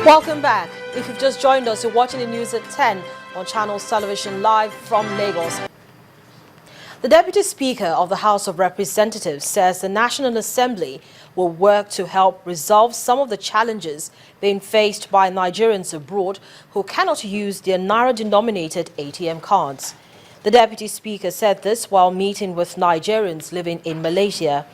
Welcome back. If you've just joined us, you're watching the news at 10 on Channels Television live from Lagos. The Deputy Speaker of the House of Representatives says the National Assembly will work to help resolve some of the challenges being faced by Nigerians abroad who cannot use their Naira-denominated ATM cards. The Deputy Speaker said this while meeting with Nigerians living in Malaysia.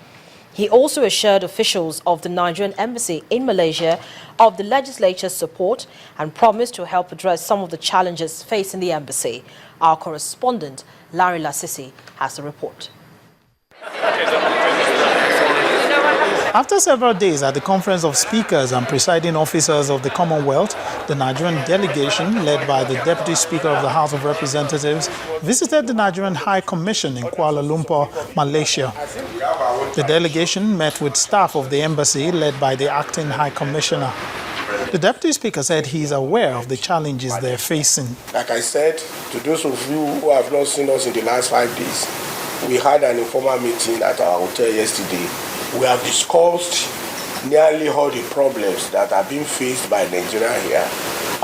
He also assured officials of the Nigerian embassy in Malaysia of the legislature's support and promised to help address some of the challenges facing the embassy. Our correspondent, Larry Lasisi, has the report. After several days at the Conference of Speakers and Presiding Officers of the Commonwealth, the Nigerian delegation, led by the Deputy Speaker of the House of Representatives, visited the Nigerian High Commission in Kuala Lumpur, Malaysia. The delegation met with staff of the embassy, led by the Acting High Commissioner. The Deputy Speaker said he is aware of the challenges they're facing. Like I said, to those of you who have not seen us in the last 5 days, we had an informal meeting at our hotel yesterday. We have discussed nearly all the problems that are being faced by Nigeria here.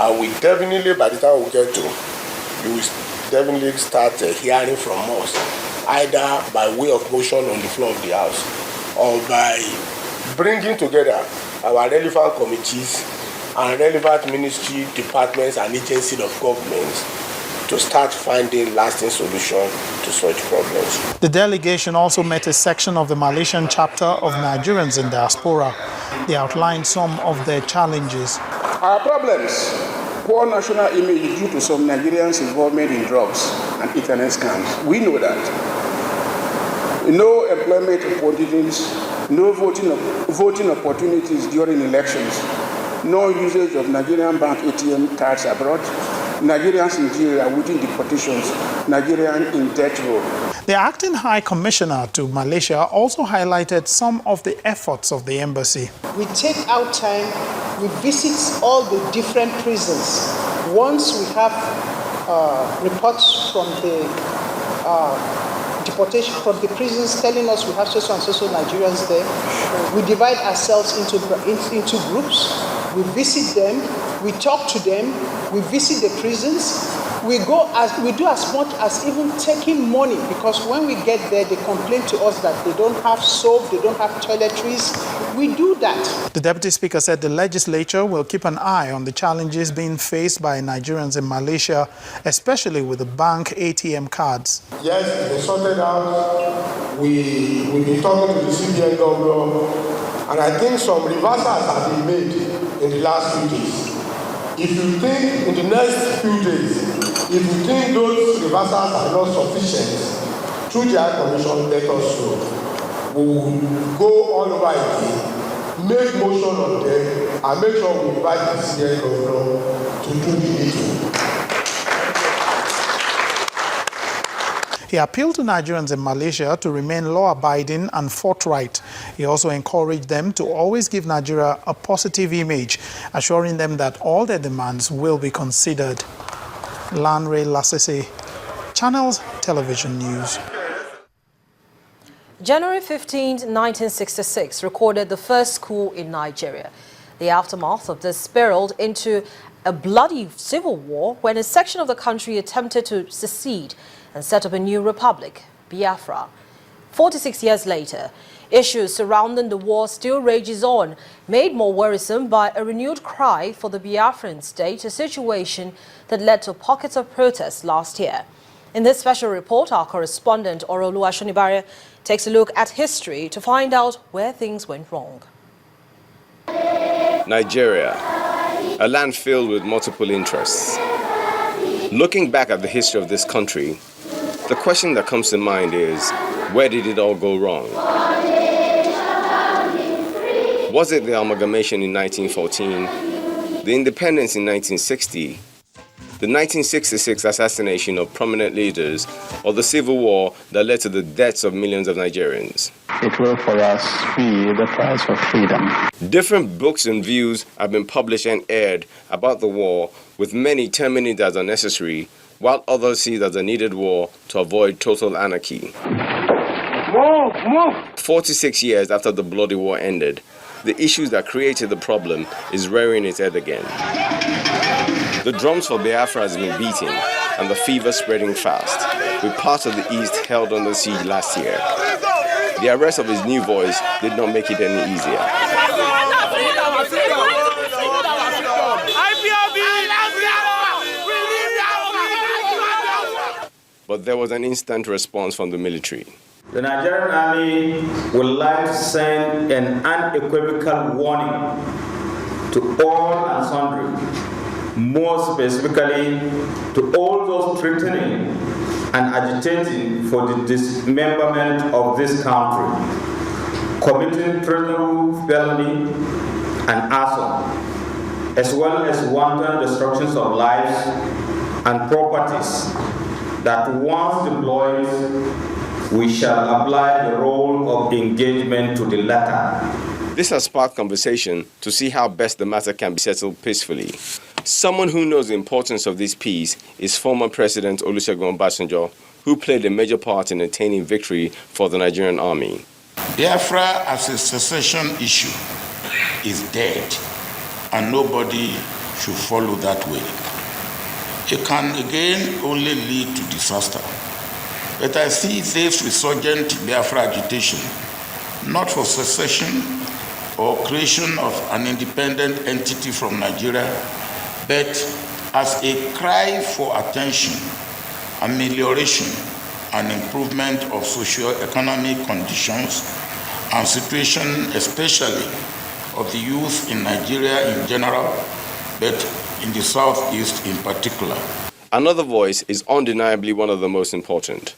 And we definitely, by the time we get to, you will definitely start hearing from us, either by way of motion on the floor of the House or by bringing together our relevant committees and relevant ministry, departments and agencies of government to start finding lasting solutions to such problems. The delegation also met a section of the Malaysian chapter of Nigerians in diaspora. They outlined some of their challenges. Our problems: poor national image due to some Nigerians' involvement in drugs and internet scams. We know that. No employment opportunities, no voting opportunities during elections, no usage of Nigerian bank ATM cards abroad, Nigerians in jail awaiting deportations, Nigerians in death row. The Acting High Commissioner to Malaysia also highlighted some of the efforts of the embassy. We take out time, we visit all the different prisons. Once we have reports from the deportation from the prisons telling us we have so and so Nigerians there, we divide ourselves into groups. We visit them, we talk to them, we visit the prisons. We do as much as even taking money, because when we get there, they complain to us that they don't have soap, they don't have toiletries. We do that. The Deputy Speaker said the legislature will keep an eye on the challenges being faced by Nigerians in Malaysia, especially with the bank ATM cards. Yes, they sorted out. We've been talking to the CBN governor, and I think some reversals have been made in the last few days. If you think in the next few days, if you think those reversals are not sufficient, through the High Commission, let us know. We will go all over again, make motion on them, and make sure we invite the CBN governor to do the meeting. He appealed to Nigerians in Malaysia to remain law-abiding and forthright. He also encouraged them to always give Nigeria a positive image, assuring them that all their demands will be considered. Lanre Lasese, Channels Television News. January 15, 1966 recorded the first coup in Nigeria. The aftermath of this spiraled into a bloody civil war when a section of the country attempted to secede and set up a new republic, Biafra. 46 years later, issues surrounding the war still rages on, made more worrisome by a renewed cry for the Biafran state, a situation that led to pockets of protests last year. In this special report, our correspondent Orolu Ashonibaria takes a look at history to find out where things went wrong. Nigeria, a land filled with multiple interests. Looking back at the history of this country, the question that comes to mind is, where did it all go wrong? Was it the amalgamation in 1914, the independence in 1960, the 1966 assassination of prominent leaders, or the civil war that led to the deaths of millions of Nigerians? It will for us be the price of freedom. Different books and views have been published and aired about the war, with many terming it as unnecessary, while others see it as a needed war to avoid total anarchy. 46 years after the bloody war ended, the issues that created the problem is rearing its head again. The drums for Biafra has been beating and the fever spreading fast, with parts of the East held under siege last year. The arrest of his new voice did not make it any easier. But there was an instant response from the military. The Nigerian army would like to send an unequivocal warning to all and sundry, more specifically to all those threatening and agitating for the dismemberment of this country, committing treasonable felony and arson, as well as wanton destructions of lives and properties, that once deployed, we shall apply the role of engagement to the latter. This has sparked conversation to see how best the matter can be settled peacefully. Someone who knows the importance of this peace is former President Olusegun Obasanjo, who played a major part in attaining victory for the Nigerian army. Biafra as a secession issue is dead, and nobody should follow that way. It can again only lead to disaster. But I see this resurgent Biafra agitation not for secession or creation of an independent entity from Nigeria, but as a cry for attention, amelioration, and improvement of socio-economic conditions and situation, especially of the youth in Nigeria in general, but in the Southeast in particular. Another voice is undeniably one of the most important.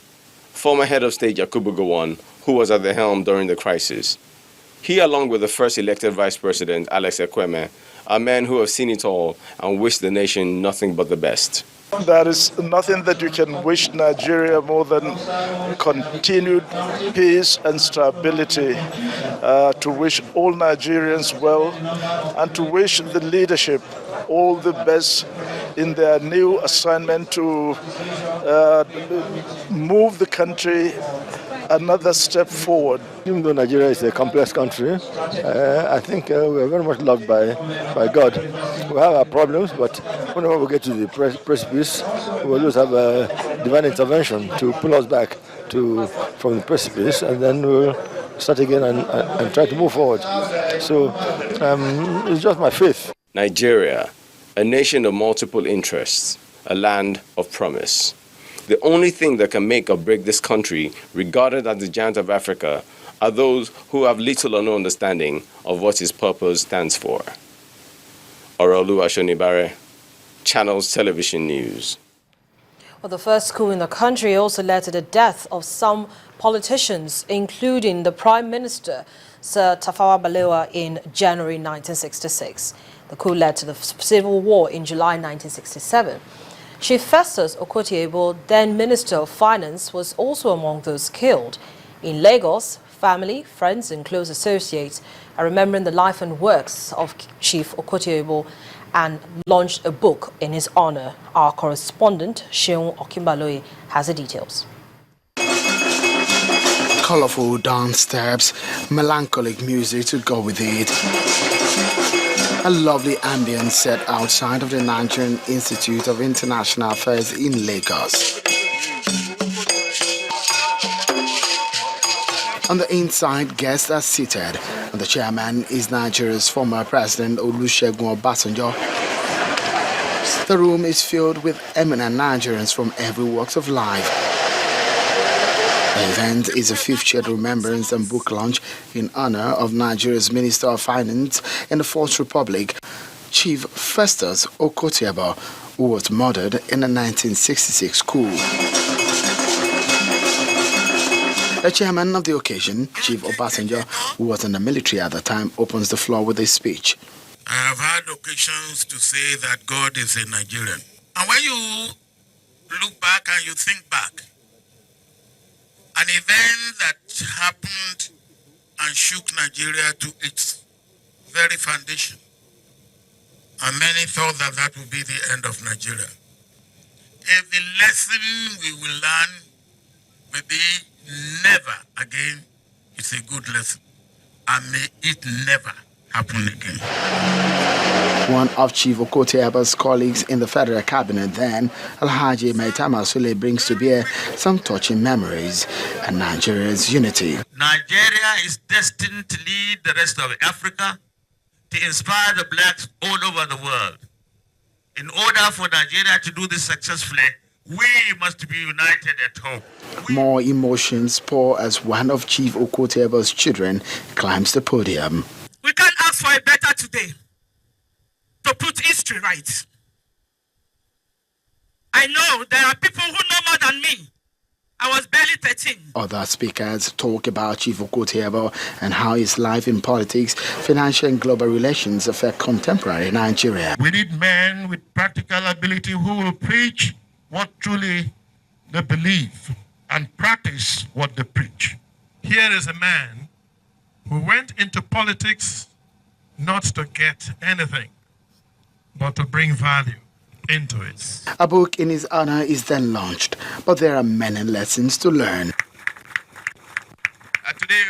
Former head of state Yakubu Gowon, who was at the helm during the crisis. He, along with the first elected vice president, Alex Ekweme, are men who have seen it all and wish the nation nothing but the best. There is nothing that you can wish Nigeria more than continued peace and stability, to wish all Nigerians well, and to wish the leadership all the best in their new assignment to move the country another step forward. Even though Nigeria is a complex country, I think we are very much loved by God. We have our problems, but whenever we get to the precipice, we always have a divine intervention to pull us back from the precipice, and then we'll start again and try to move forward. So it's just my faith. Nigeria, a nation of multiple interests, a land of promise. The only thing that can make or break this country, regarded as the giant of Africa, are those who have little or no understanding of what its purpose stands for. Orolu Ashonibare, Channels Television News. Well, the first coup in the country also led to the death of some politicians, including the Prime Minister, Sir Tafawa Balewa, in January 1966. The coup led to the civil war in July 1967. Chief Festus Okotie, then Minister of Finance, was also among those killed. In Lagos, family, friends and close associates are remembering the life and works of Chief Okotie and launched a book in his honor. Our correspondent, Seun Okimbaloye, has the details. Colorful dance steps, melancholic music to go with it. A lovely ambience set outside of the Nigerian Institute of International Affairs in Lagos. On the inside, guests are seated, and the chairman is Nigeria's former President Olusegun Obasanjo. The room is filled with eminent Nigerians from every walk of life. The event is a 5th year remembrance and book launch in honor of Nigeria's Minister of Finance in the Fourth Republic, Chief Festus Okotie, who was murdered in the 1966 coup. The chairman of the occasion, Chief Obasanjo, who was in the military at the time, opens the floor with a speech. I have had occasions to say that God is a Nigerian. And when you look back and you think back, an event that happened and shook Nigeria to its very foundation, and many thought that that would be the end of Nigeria. If the lesson we will learn may be never again, it's a good lesson. And may it never happen again. One of Chief Okotie colleagues in the federal cabinet then, Alhaji Maitama Sule, brings to bear some touching memories and Nigeria's unity. Nigeria is destined to lead the rest of Africa, to inspire the blacks all over the world. In order for Nigeria to do this successfully, we must be united at home. More emotions pour as one of Chief Okotie's children climbs the podium. We can't ask for a better today to put history right. I know there are people who know more than me. I was barely 13. Other speakers talk about Chief Okotie and how his life in politics, financial and global relations affect contemporary Nigeria. We need men with practical ability who will preach what truly they believe and practice what they preach. Here is a man who went into politics not to get anything, but to bring value into it. A book in his honor is then launched, but there are many lessons to learn. Today,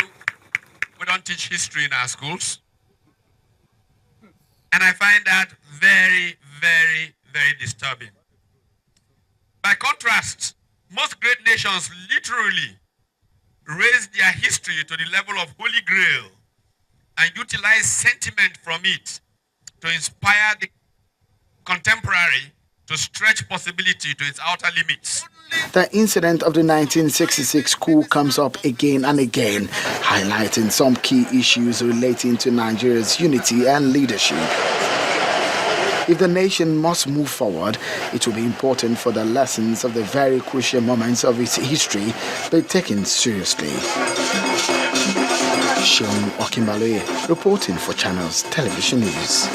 we don't teach history in our schools. And I find that very, very, very disturbing. By contrast, most great nations literally raise their history to the level of Holy Grail and utilize sentiment from it to inspire the contemporary to stretch possibility to its outer limits. The incident of the 1966 coup comes up again and again, highlighting some key issues relating to Nigeria's unity and leadership. If the nation must move forward, it will be important for the lessons of the very crucial moments of its history be taken seriously. Seun Okimbaloye, reporting for Channels Television News.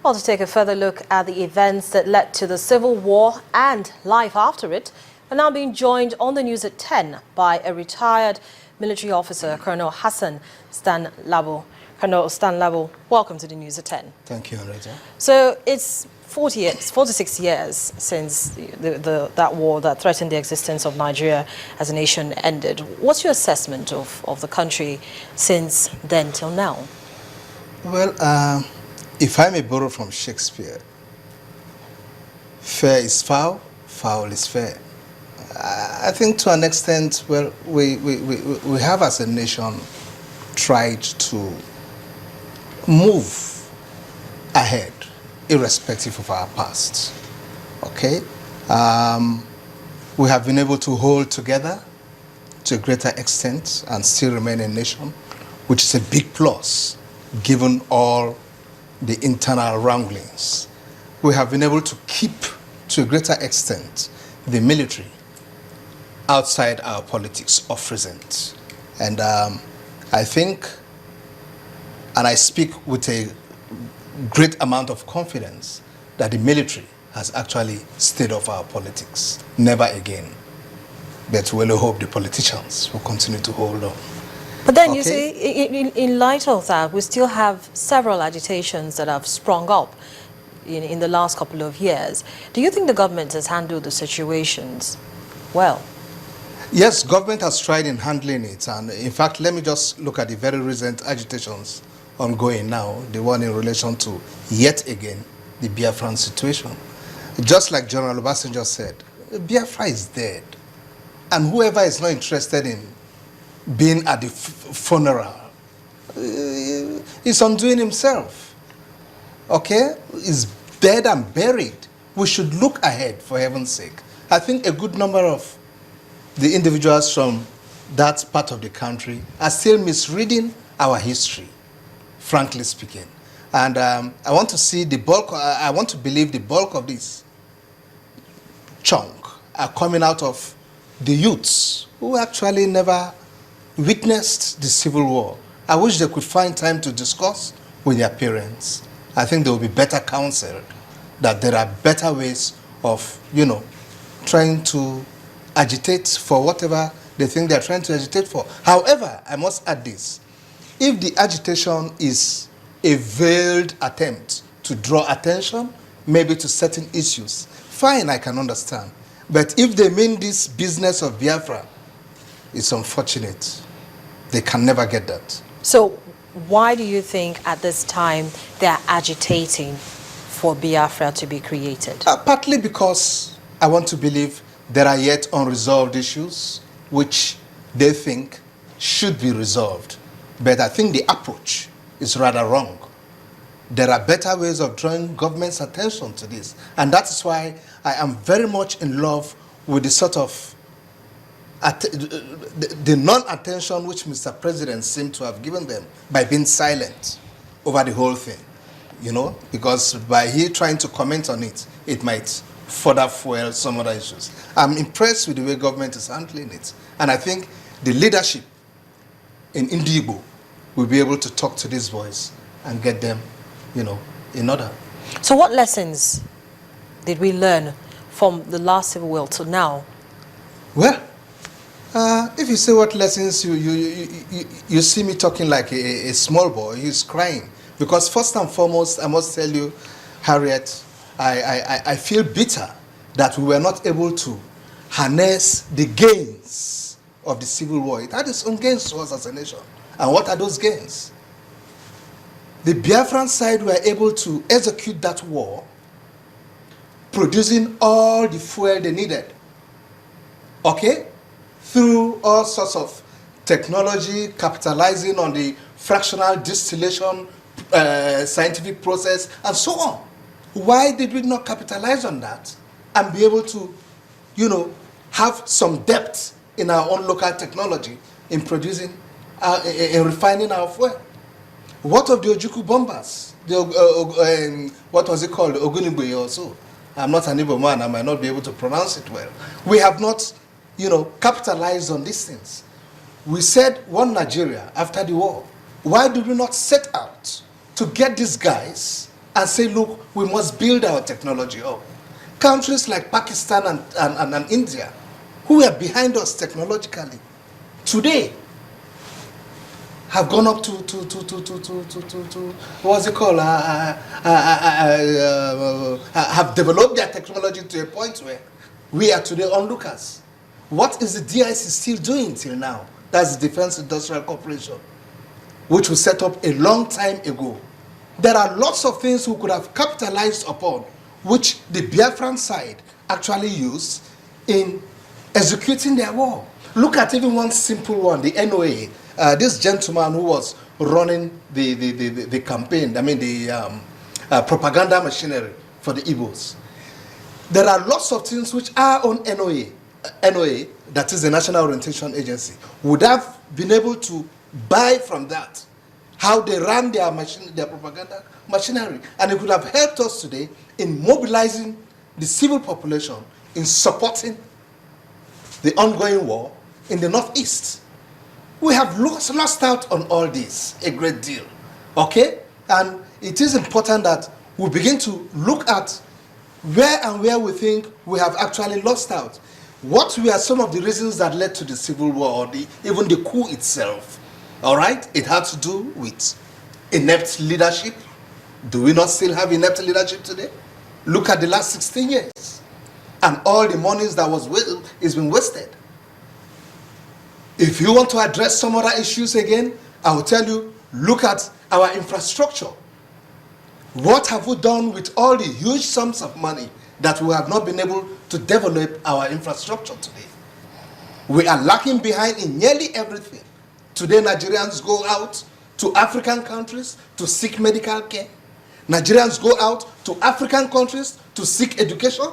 Well, to take a further look at the events that led to the Civil War and life after it, we're now being joined on the news at 10 by a retired military officer, Colonel Hassan Stan Labo. Colonel Stan Labo, welcome to the news at 10. Thank you, Rita. So it's 46 years since that war that threatened the existence of Nigeria as a nation ended. What's your assessment of the country since then till now? Well, if I may borrow from Shakespeare, fair is foul, foul is fair. I think to an extent, well, we have as a nation tried to move ahead, irrespective of our past. Okay? We have been able to hold together to a greater extent and still remain a nation, which is a big plus, given all the internal wranglings. We have been able to keep, to a greater extent, the military outside our politics of present. And I think, and I speak with a great amount of confidence, that the military has actually stayed off our politics. Never again. But we will hope the politicians will continue to hold on. But then you see, in light of that, we still have several agitations that have sprung up in the last couple of years. Do you think the government has handled the situations well? Yes, government has tried in handling it. And in fact, let me just look at the very recent agitations ongoing now, the one in relation to, yet again, the Biafran situation. Just like General Obasanjo said, Biafra is dead. And whoever is not interested in being at the funeral is undoing himself. Okay? Is dead and buried. We should look ahead, for heaven's sake. I think a good number of the individuals from that part of the country are still misreading our history, frankly speaking. And I want to see the bulk, I want to believe the bulk of this chunk are coming out of the youths who actually never witnessed the Civil War. I wish they could find time to discuss with their parents. I think they will be better counseled, that there are better ways of, trying to agitate for whatever they think they're trying to agitate for. However, I must add this. If the agitation is a veiled attempt to draw attention, maybe to certain issues, fine, I can understand. But if they mean this business of Biafra, it's unfortunate. They can never get that. So why do you think at this time they are agitating for Biafra to be created? Partly because I want to believe there are yet unresolved issues which they think should be resolved. But I think the approach is rather wrong. There are better ways of drawing government's attention to this. And that is why I am very much in love with the sort of the non-attention which Mr. President seemed to have given them by being silent over the whole thing, you know, because by he trying to comment on it, it might further fuel some other issues. I'm impressed with the way government is handling it. And I think the leadership in Indigo will be able to talk to this voice and get them, you know, in order. So what lessons did we learn from the last civil war to now? Well, if you say what lessons, you see me talking like a small boy who's crying. Because first and foremost, I must tell you, Harriet, I feel bitter that we were not able to harness the gains of the civil war. It had its own gains to us as a nation. And what are those gains? The Biafran side were able to execute that war, producing all the fuel they needed. Okay? Through all sorts of technology, capitalizing on the fractional distillation scientific process, and so on. Why did we not capitalize on that and be able to, you know, have some depth in our own local technology in producing, in refining our fuel? What of the Ojukwu bombers? What was it called? Ogunigwe or so. I'm not an Igbo man, I might not be able to pronounce it well. We have not, you know, capitalized on these things. We said one Nigeria after the war. Why did we not set out to get these guys and say, look, we must build our technology up? Countries like Pakistan and India, who are behind us technologically, today have gone up to what's it called? Have developed their technology to a point where we are today onlookers. What is the DIC still doing till now? That's the Defense Industrial Corporation, which was set up a long time ago. There are lots of things we could have capitalized upon, which the Biafran side actually used in executing their war. Look at even one simple one, the NOA. This gentleman who was running the campaign, I mean the propaganda machinery for the Igbos. There are lots of things which our own NOA, that is the National Orientation Agency, would have been able to buy from that, how they ran their propaganda machinery. And it could have helped us today in mobilizing the civil population in supporting the ongoing war in the Northeast. We have lost out on all this a great deal, okay? And it is important that we begin to look at where we think we have actually lost out. What were some of the reasons that led to the civil war or even the coup itself? All right? It had to do with inept leadership. Do we not still have inept leadership today? Look at the last 16 years. And all the monies that is been wasted. If you want to address some other issues again, I will tell you, look at our infrastructure. What have we done with all the huge sums of money that we have not been able to develop our infrastructure today? We are lacking behind in nearly everything. Today, Nigerians go out to African countries to seek medical care. Nigerians go out to African countries to seek education.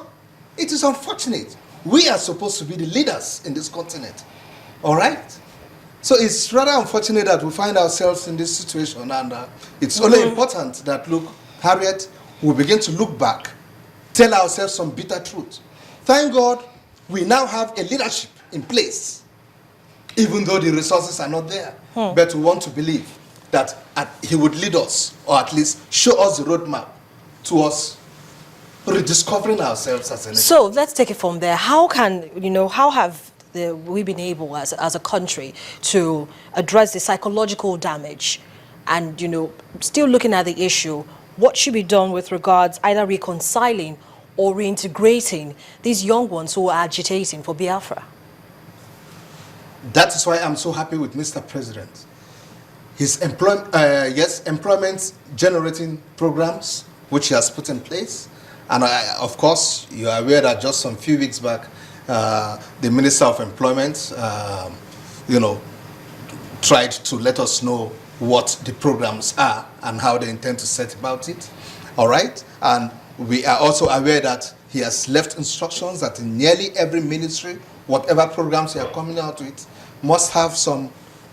It is unfortunate. We are supposed to be the leaders in this continent. All right? So it's rather unfortunate that we find ourselves in this situation, and it's only important that, look, Harriet, we begin to look back, tell ourselves some bitter truth. Thank God we now have a leadership in place, even though the resources are not there. But we want to believe that he would lead us, or at least show us the roadmap to us rediscovering ourselves as a nation. So let's take it from there. How can, how have we been able as a country to address the psychological damage and, still looking at the issue, what should be done with regards either reconciling or reintegrating these young ones who are agitating for Biafra? That is why I'm so happy with Mr. President. his employment generating programs which he has put in place. And of course, you are aware that just some few weeks back, the Minister of Employment, tried to let us know what the programs are and how they intend to set about it. All right? And we are also aware that he has left instructions that in nearly every ministry, whatever programs they are coming out with, must have some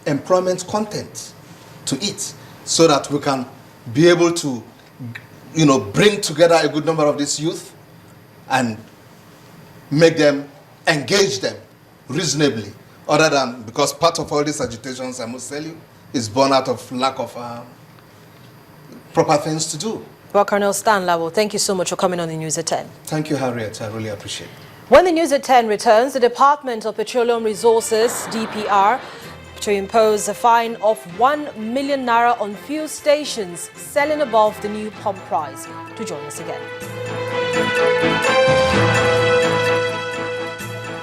employment content to it, so that we can be able to, bring together a good number of these youth and make them, engage them reasonably, other than, because part of all these agitations, I must tell you, is born out of lack of proper things to do. Well, Colonel Stan Labo, thank you so much for coming on the News at 10. Thank you, Harriet. I really appreciate it. When the News at 10 returns, the Department of Petroleum Resources, DPR, to impose a fine of 1 million naira on fuel stations selling above the new pump price. To join us again.